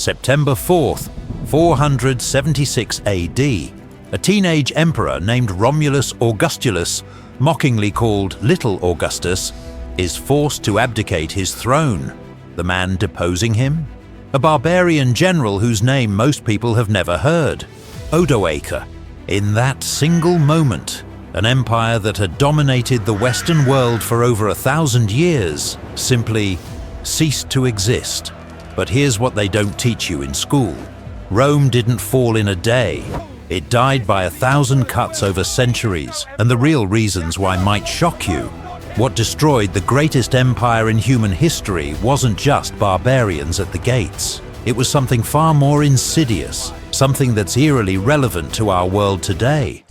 September 4th, 476 AD, a teenage emperor named Romulus Augustulus, mockingly called Little Augustus, is forced to abdicate his throne. The man deposing him? A barbarian general whose name most people have never heard, Odoacer. In that single moment, an empire that had dominated the Western world for over 1,000 years simply ceased to exist. But here's what they don't teach you in school. Rome didn't fall in a day. It died by 1,000 cuts over centuries, and the real reasons why might shock you. What destroyed the greatest empire in human history wasn't just barbarians at the gates. It was something far more insidious, something that's eerily relevant to our world today.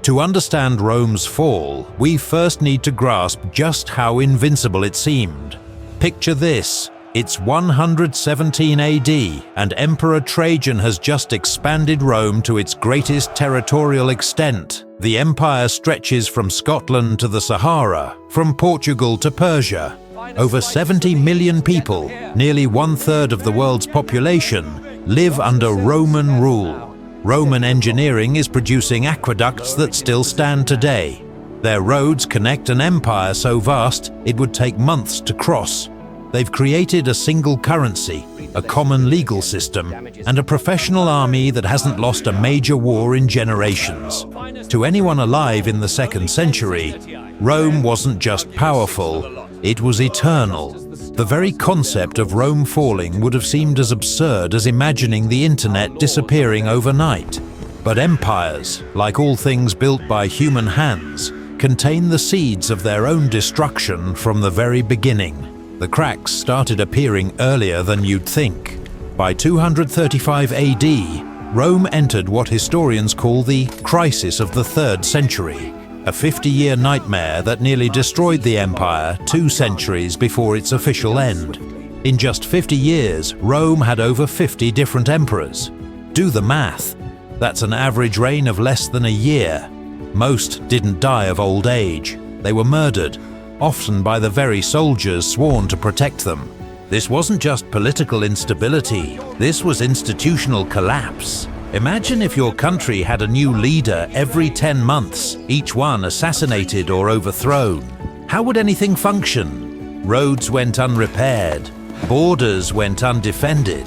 To understand Rome's fall, we first need to grasp just how invincible it seemed. Picture this. It's 117 AD, and Emperor Trajan has just expanded Rome to its greatest territorial extent. The empire stretches from Scotland to the Sahara, from Portugal to Persia. Over 70 million people, nearly 1/3 of the world's population, live under Roman rule. Roman engineering is producing aqueducts that still stand today. Their roads connect an empire so vast it would take months to cross. They've created a single currency, a common legal system, and a professional army that hasn't lost a major war in generations. To anyone alive in the 2nd century, Rome wasn't just powerful, it was eternal. The very concept of Rome falling would have seemed as absurd as imagining the internet disappearing overnight. But empires, like all things built by human hands, contain the seeds of their own destruction from the very beginning. The cracks started appearing earlier than you'd think. By 235 AD, Rome entered what historians call the crisis of the 3rd century, a 50-year nightmare that nearly destroyed the empire 2 centuries before its official end. In just 50 years, Rome had over 50 different emperors. Do the math. That's an average reign of less than a year. Most didn't die of old age. They were murdered, often by the very soldiers sworn to protect them. This wasn't just political instability, this was institutional collapse. Imagine if your country had a new leader every 10 months, each one assassinated or overthrown. How would anything function? Roads went unrepaired, borders went undefended.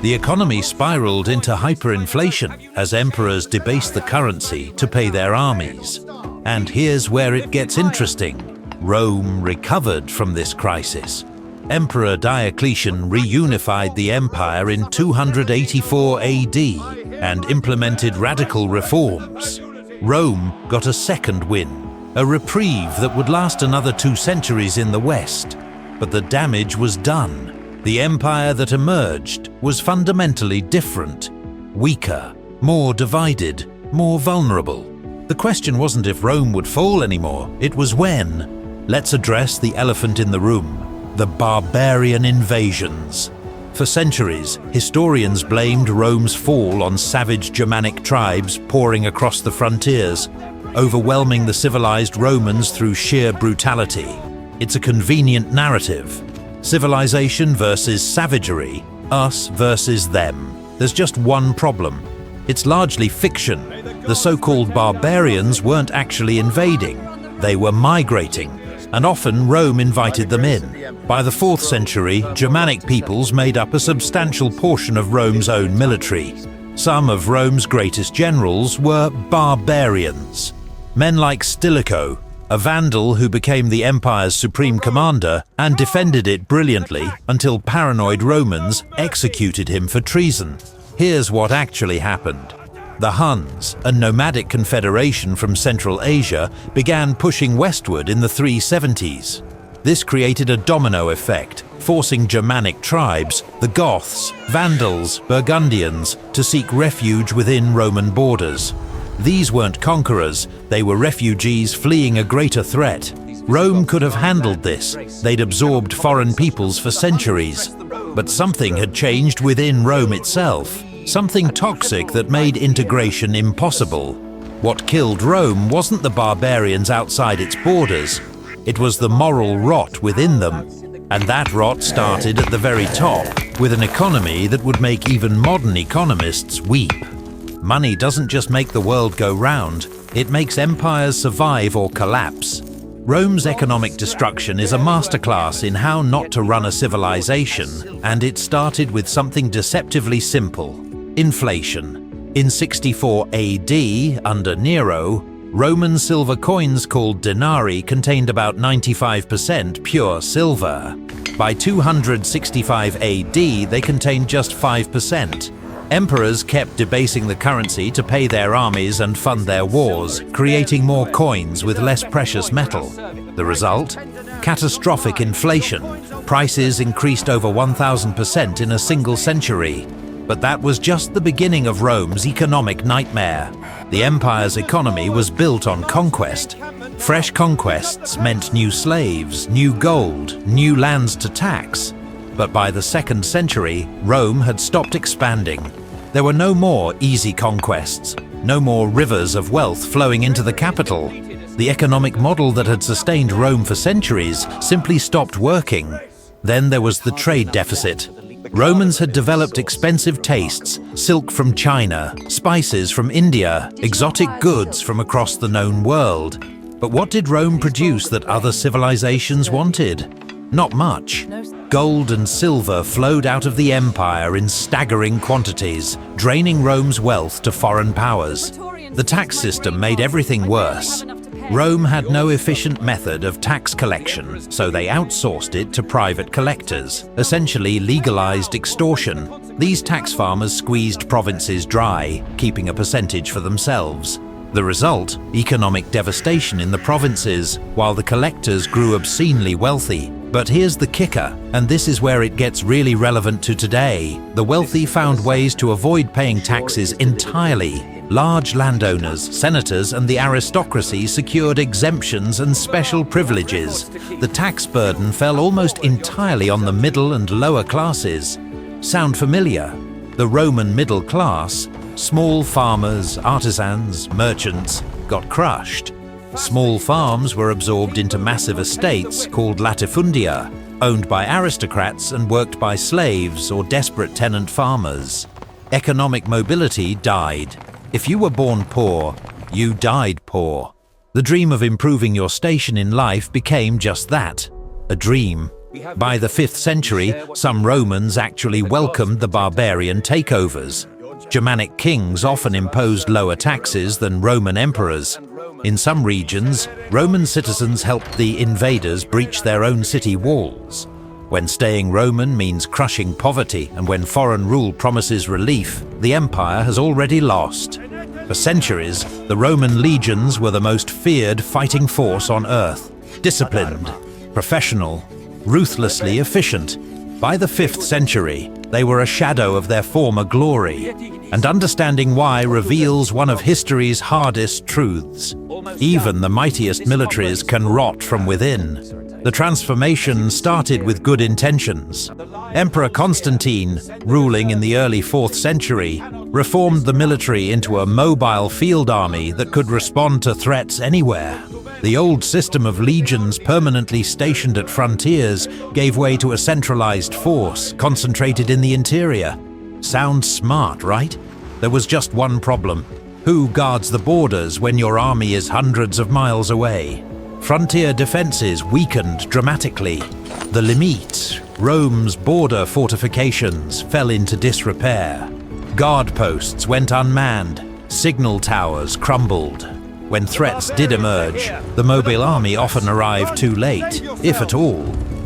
The economy spiraled into hyperinflation as emperors debased the currency to pay their armies. And here's where it gets interesting. Rome recovered from this crisis. Emperor Diocletian reunified the empire in 284 AD and implemented radical reforms. Rome got a second win, a reprieve that would last another 2 centuries in the West. But the damage was done. The empire that emerged was fundamentally different, weaker, more divided, more vulnerable. The question wasn't if Rome would fall anymore, it was when. Let's address the elephant in the room, the barbarian invasions. For centuries, historians blamed Rome's fall on savage Germanic tribes pouring across the frontiers, overwhelming the civilized Romans through sheer brutality. It's a convenient narrative. Civilization versus savagery, us versus them. There's just one problem. It's largely fiction. The so-called barbarians weren't actually invading. They were migrating, and often Rome invited them in. By the 4th century, Germanic peoples made up a substantial portion of Rome's own military. Some of Rome's greatest generals were barbarians. Men like Stilicho, a Vandal who became the empire's supreme commander and defended it brilliantly until paranoid Romans executed him for treason. Here's what actually happened. The Huns, a nomadic confederation from Central Asia, began pushing westward in the 370s. This created a domino effect, forcing Germanic tribes, the Goths, Vandals, Burgundians, to seek refuge within Roman borders. These weren't conquerors, they were refugees fleeing a greater threat. Rome could have handled this. They'd absorbed foreign peoples for centuries. But something had changed within Rome itself. Something toxic that made integration impossible. What killed Rome wasn't the barbarians outside its borders. It was the moral rot within them. And that rot started at the very top, with an economy that would make even modern economists weep. Money doesn't just make the world go round, it makes empires survive or collapse. Rome's economic destruction is a masterclass in how not to run a civilization, and it started with something deceptively simple: inflation. In 64 AD, under Nero, Roman silver coins called denarii contained about 95% pure silver. By 265 AD, they contained just 5%. Emperors kept debasing the currency to pay their armies and fund their wars, creating more coins with less precious metal. The result? Catastrophic inflation. Prices increased over 1,000% in a single century. But that was just the beginning of Rome's economic nightmare. The empire's economy was built on conquest. Fresh conquests meant new slaves, new gold, new lands to tax. But by the 2nd century, Rome had stopped expanding. There were no more easy conquests, no more rivers of wealth flowing into the capital. The economic model that had sustained Rome for centuries simply stopped working. Then there was the trade deficit. Romans had developed expensive tastes, silk from China, spices from India, exotic goods from across the known world. But what did Rome produce that other civilizations wanted? Not much. Gold and silver flowed out of the empire in staggering quantities, draining Rome's wealth to foreign powers. The tax system made everything worse. Rome had no efficient method of tax collection, so they outsourced it to private collectors, essentially legalized extortion. These tax farmers squeezed provinces dry, keeping a percentage for themselves. The result? Economic devastation in the provinces, while the collectors grew obscenely wealthy. But here's the kicker, and this is where it gets really relevant to today. The wealthy found ways to avoid paying taxes entirely. Large landowners, senators, and the aristocracy secured exemptions and special privileges. The tax burden fell almost entirely on the middle and lower classes. Sound familiar? The Roman middle class, small farmers, artisans, merchants, got crushed. Small farms were absorbed into massive estates called latifundia, owned by aristocrats and worked by slaves or desperate tenant farmers. Economic mobility died. If you were born poor, you died poor. The dream of improving your station in life became just that, a dream. By the 5th century, some Romans actually welcomed the barbarian takeovers. Germanic kings often imposed lower taxes than Roman emperors. In some regions, Roman citizens helped the invaders breach their own city walls. When staying Roman means crushing poverty, and when foreign rule promises relief, the empire has already lost. For centuries, the Roman legions were the most feared fighting force on earth. Disciplined, professional, ruthlessly efficient. By the 5th century, they were a shadow of their former glory. And understanding why reveals one of history's hardest truths. Even the mightiest militaries can rot from within. The transformation started with good intentions. Emperor Constantine, ruling in the early 4th century, reformed the military into a mobile field army that could respond to threats anywhere. The old system of legions permanently stationed at frontiers gave way to a centralized force concentrated in the interior. Sounds smart, right? There was just one problem. Who guards the borders when your army is hundreds of miles away? Frontier defenses weakened dramatically. The Limite, Rome's border fortifications, fell into disrepair. Guard posts went unmanned. Signal towers crumbled. When threats did emerge, the mobile army often arrived too late, if at all.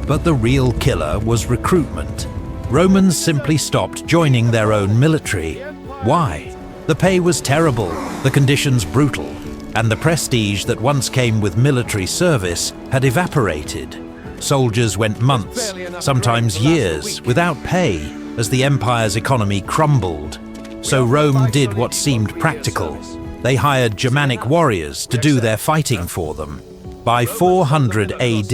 But the real killer was recruitment. Romans simply stopped joining their own military. Why? The pay was terrible, the conditions brutal, and the prestige that once came with military service had evaporated. Soldiers went months, sometimes years, without pay as the empire's economy crumbled. So Rome did what seemed practical. They hired Germanic warriors to do their fighting for them. By 400 AD,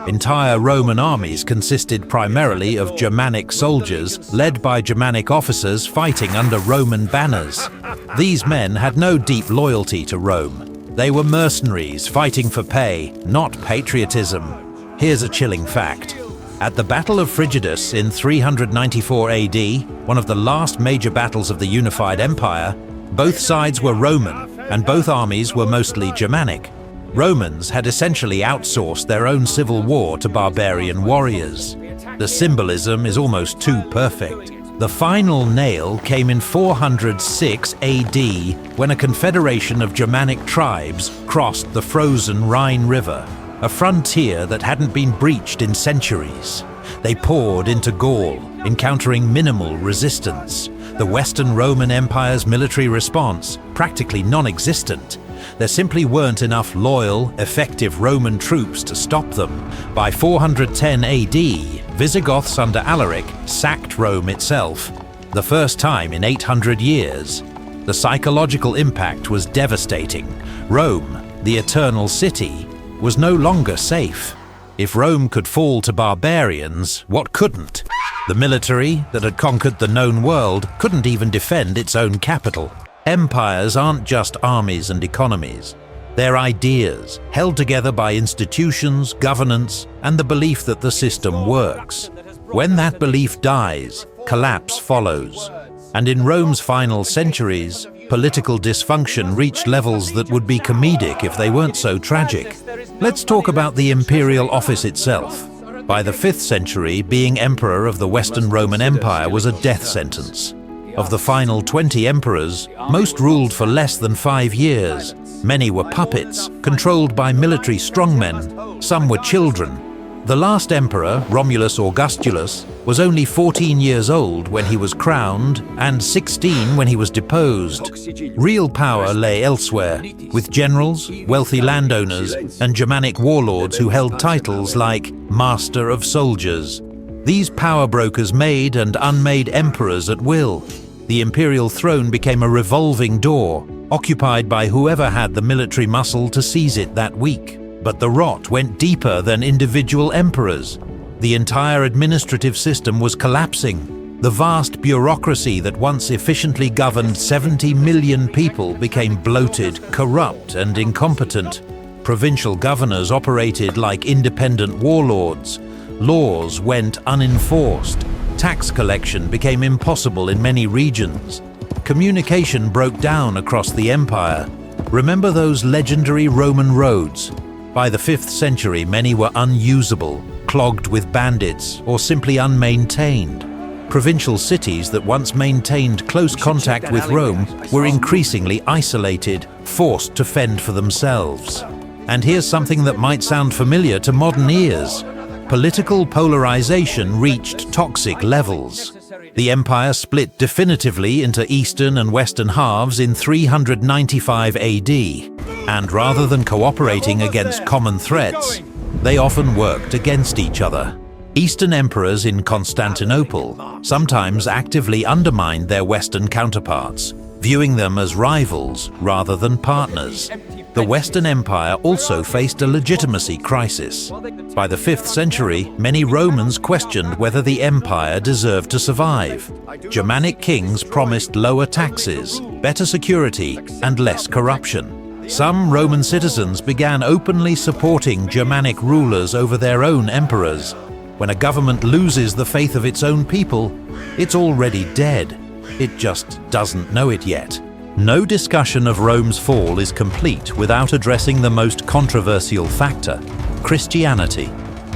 entire Roman armies consisted primarily of Germanic soldiers led by Germanic officers fighting under Roman banners. These men had no deep loyalty to Rome. They were mercenaries fighting for pay, not patriotism. Here's a chilling fact. At the Battle of Frigidus in 394 AD, one of the last major battles of the unified empire, both sides were Roman, and both armies were mostly Germanic. Romans had essentially outsourced their own civil war to barbarian warriors. The symbolism is almost too perfect. The final nail came in 406 AD, when a confederation of Germanic tribes crossed the frozen Rhine River, a frontier that hadn't been breached in centuries. They poured into Gaul, encountering minimal resistance. The Western Roman Empire's military response, practically non-existent. There simply weren't enough loyal, effective Roman troops to stop them. By 410 AD, Visigoths under Alaric sacked Rome itself, the first time in 800 years. The psychological impact was devastating. Rome, the eternal city, was no longer safe. If Rome could fall to barbarians, what couldn't? The military that had conquered the known world couldn't even defend its own capital. Empires aren't just armies and economies. They're ideas, held together by institutions, governance, and the belief that the system works. When that belief dies, collapse follows. And in Rome's final centuries, political dysfunction reached levels that would be comedic if they weren't so tragic. Let's talk about the imperial office itself. By the 5th century, being emperor of the Western Roman Empire was a death sentence. Of the final 20 emperors, most ruled for less than 5 years. Many were puppets, controlled by military strongmen. Some were children. The last emperor, Romulus Augustulus, was only 14 years old when he was crowned and 16 when he was deposed. Real power lay elsewhere, with generals, wealthy landowners, and Germanic warlords who held titles like Master of Soldiers. These power brokers made and unmade emperors at will. The imperial throne became a revolving door, occupied by whoever had the military muscle to seize it that week. But the rot went deeper than individual emperors. The entire administrative system was collapsing. The vast bureaucracy that once efficiently governed 70 million people became bloated, corrupt, and incompetent. Provincial governors operated like independent warlords. Laws went unenforced. Tax collection became impossible in many regions. Communication broke down across the empire. Remember those legendary Roman roads? By the 5th century, many were unusable, clogged with bandits, or simply unmaintained. Provincial cities that once maintained close contact with Rome were increasingly isolated, forced to fend for themselves. And here's something that might sound familiar to modern ears. Political polarization reached toxic levels. The empire split definitively into eastern and western halves in 395 AD, and rather than cooperating against common threats, they often worked against each other. Eastern emperors in Constantinople sometimes actively undermined their Western counterparts, viewing them as rivals rather than partners. The Western Empire also faced a legitimacy crisis. By the 5th century, many Romans questioned whether the empire deserved to survive. Germanic kings promised lower taxes, better security, and less corruption. Some Roman citizens began openly supporting Germanic rulers over their own emperors. When a government loses the faith of its own people, it's already dead. It just doesn't know it yet. No discussion of Rome's fall is complete without addressing the most controversial factor: Christianity.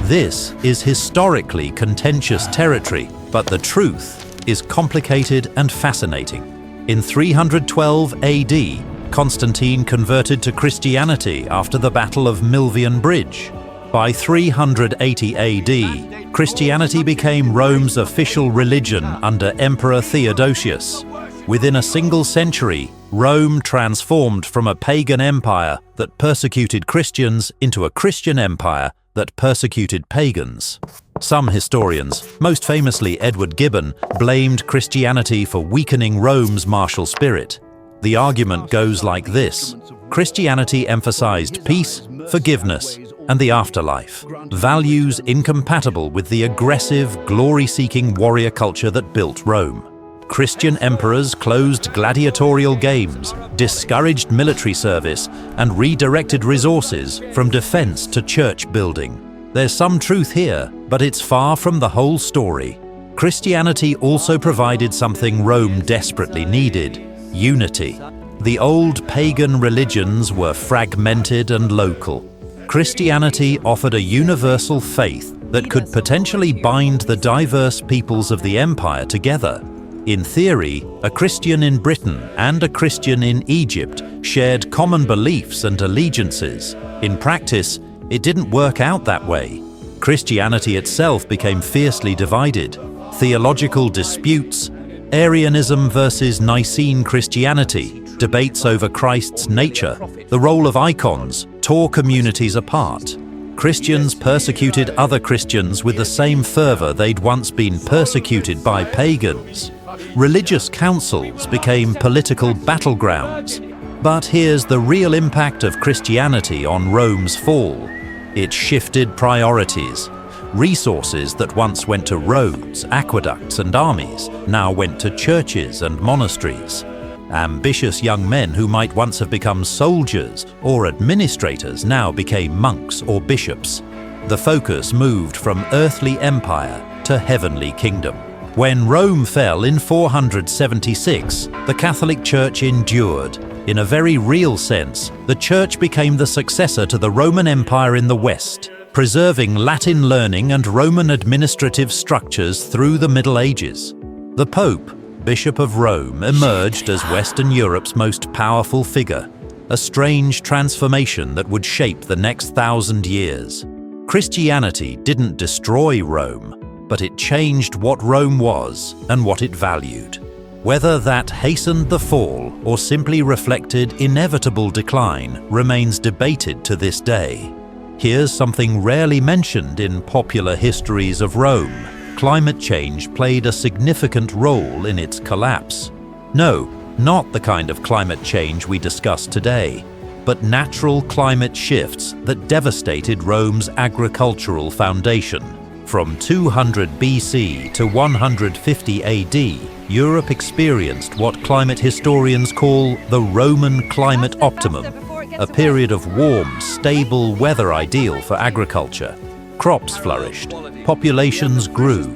This is historically contentious territory, but the truth is complicated and fascinating. In 312 AD, Constantine converted to Christianity after the Battle of Milvian Bridge. By 380 AD, Christianity became Rome's official religion under Emperor Theodosius. Within a single century, Rome transformed from a pagan empire that persecuted Christians into a Christian empire that persecuted pagans. Some historians, most famously Edward Gibbon, blamed Christianity for weakening Rome's martial spirit. The argument goes like this: Christianity emphasized peace, forgiveness, and the afterlife, values incompatible with the aggressive, glory-seeking warrior culture that built Rome. Christian emperors closed gladiatorial games, discouraged military service, and redirected resources from defense to church building. There's some truth here, but it's far from the whole story. Christianity also provided something Rome desperately needed: unity. The old pagan religions were fragmented and local. Christianity offered a universal faith that could potentially bind the diverse peoples of the empire together. In theory, a Christian in Britain and a Christian in Egypt shared common beliefs and allegiances. In practice, it didn't work out that way. Christianity itself became fiercely divided. Theological disputes, Arianism versus Nicene Christianity, debates over Christ's nature, the role of icons, tore communities apart. Christians persecuted other Christians with the same fervor they'd once been persecuted by pagans. Religious councils became political battlegrounds. But here's the real impact of Christianity on Rome's fall. It shifted priorities. Resources that once went to roads, aqueducts, and armies now went to churches and monasteries. Ambitious young men who might once have become soldiers or administrators now became monks or bishops. The focus moved from earthly empire to heavenly kingdom. When Rome fell in 476, the Catholic Church endured. In a very real sense, the Church became the successor to the Roman Empire in the West, preserving Latin learning and Roman administrative structures through the Middle Ages. The Pope, Bishop of Rome, emerged as Western Europe's most powerful figure, a strange transformation that would shape the next 1,000 years. Christianity didn't destroy Rome, but it changed what Rome was and what it valued. Whether that hastened the fall or simply reflected inevitable decline remains debated to this day. Here's something rarely mentioned in popular histories of Rome. Climate change played a significant role in its collapse. No, not the kind of climate change we discuss today, but natural climate shifts that devastated Rome's agricultural foundation. From 200 BC to 150 AD, Europe experienced what climate historians call the Roman climate optimum, a period of warm, stable weather ideal for agriculture. Crops flourished, populations grew.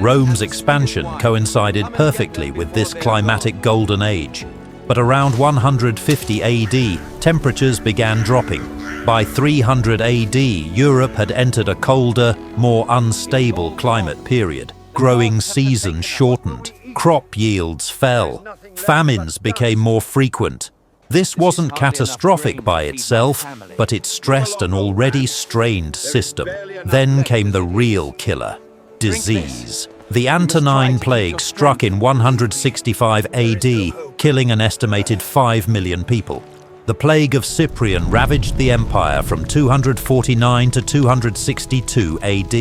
Rome's expansion coincided perfectly with this climatic golden age. But around 150 AD, temperatures began dropping. By 300 AD, Europe had entered a colder, more unstable climate period. Growing seasons shortened, crop yields fell, famines became more frequent. This wasn't catastrophic by itself, but it stressed an already strained system. Then came the real killer: disease. The Antonine Plague struck in 165 AD, killing an estimated 5 million people. The plague of Cyprian ravaged the empire from 249 to 262 AD.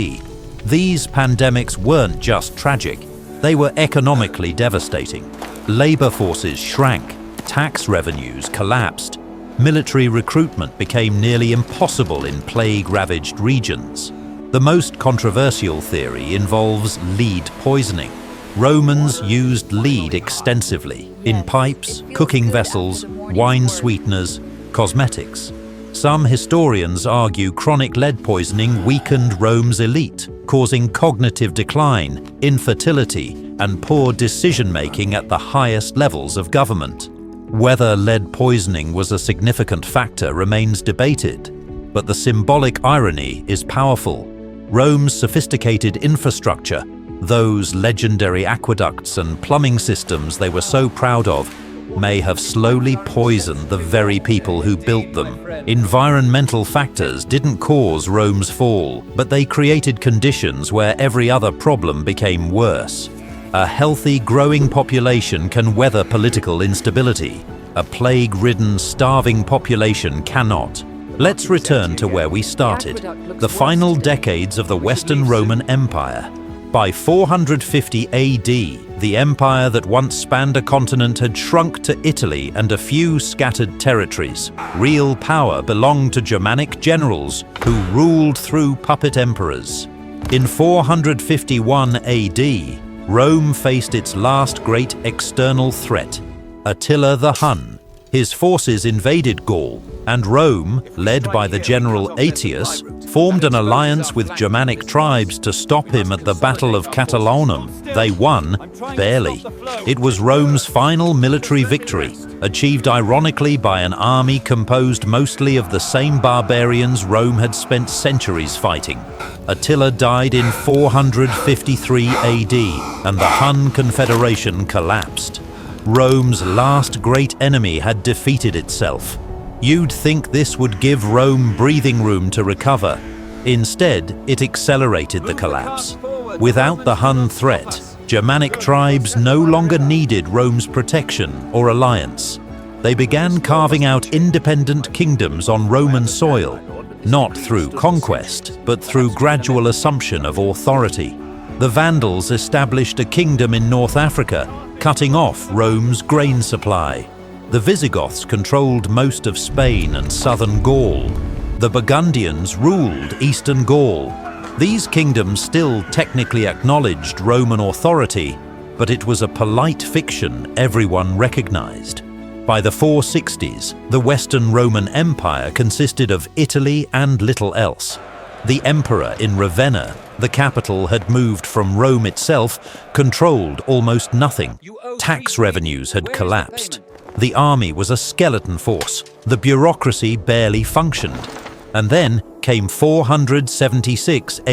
These pandemics weren't just tragic, they were economically devastating. Labor forces shrank, tax revenues collapsed, military recruitment became nearly impossible in plague-ravaged regions. The most controversial theory involves lead poisoning. Romans used lead extensively in pipes, cooking vessels, wine sweeteners, cosmetics. Some historians argue chronic lead poisoning weakened Rome's elite, causing cognitive decline, infertility, and poor decision-making at the highest levels of government. Whether lead poisoning was a significant factor remains debated, but the symbolic irony is powerful. Rome's sophisticated infrastructure, those legendary aqueducts and plumbing systems they were so proud of, may have slowly poisoned the very people who built them. Environmental factors didn't cause Rome's fall, but they created conditions where every other problem became worse. A healthy, growing population can weather political instability. A plague-ridden, starving population cannot. Let's return to where we started, the final decades of the Western Roman Empire. By 450 AD, the empire that once spanned a continent had shrunk to Italy and a few scattered territories. Real power belonged to Germanic generals who ruled through puppet emperors. In 451 AD, Rome faced its last great external threat, Attila the Hun. His forces invaded Gaul, and Rome, led by the general Aetius, formed an alliance with Germanic tribes to stop him at the Battle of Catalaunum. They won, barely. It was Rome's final military victory, achieved ironically by an army composed mostly of the same barbarians Rome had spent centuries fighting. Attila died in 453 AD, and the Hun Confederation collapsed. Rome's last great enemy had defeated itself. You'd think this would give Rome breathing room to recover. Instead, it accelerated the collapse. Without the Hun threat, Germanic tribes no longer needed Rome's protection or alliance. They began carving out independent kingdoms on Roman soil, not through conquest, but through gradual assumption of authority. The Vandals established a kingdom in North Africa, cutting off Rome's grain supply. The Visigoths controlled most of Spain and southern Gaul. The Burgundians ruled eastern Gaul. These kingdoms still technically acknowledged Roman authority, but it was a polite fiction everyone recognized. By the 460s, the Western Roman Empire consisted of Italy and little else. The emperor in Ravenna, the capital, had moved from Rome itself, controlled almost nothing. Tax revenues had collapsed. The army was a skeleton force. The bureaucracy barely functioned. And then came 476 AD.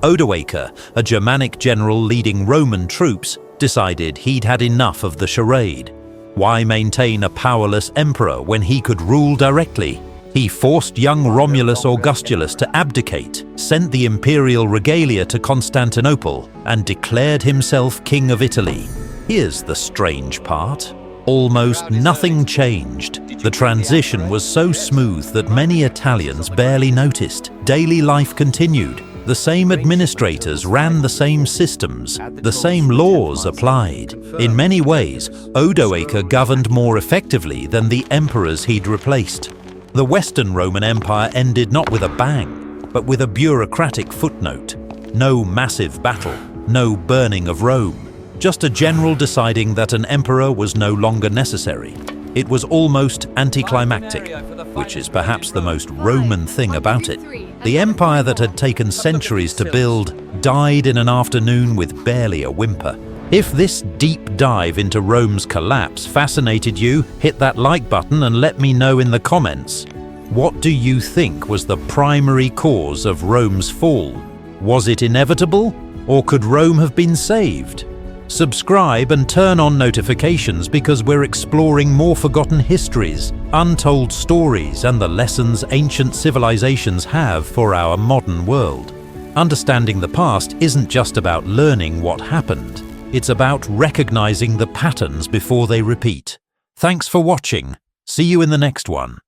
Odoacer, a Germanic general leading Roman troops, decided he'd had enough of the charade. Why maintain a powerless emperor when he could rule directly? He forced young Romulus Augustulus to abdicate, sent the imperial regalia to Constantinople, and declared himself king of Italy. Here's the strange part. Almost nothing changed. The transition was so smooth that many Italians barely noticed. Daily life continued. The same administrators ran the same systems. The same laws applied. In many ways, Odoacer governed more effectively than the emperors he'd replaced. The Western Roman Empire ended not with a bang, but with a bureaucratic footnote. No massive battle, no burning of Rome. Just a general deciding that an emperor was no longer necessary. It was almost anticlimactic, which is perhaps the most Roman thing about it. The empire that had taken centuries to build died in an afternoon with barely a whimper. If this deep dive into Rome's collapse fascinated you, hit that like button and let me know in the comments. What do you think was the primary cause of Rome's fall? Was it inevitable, or could Rome have been saved? Subscribe and turn on notifications because we're exploring more forgotten histories, untold stories, and the lessons ancient civilizations have for our modern world. Understanding the past isn't just about learning what happened. It's about recognizing the patterns before they repeat. Thanks for watching. See you in the next one.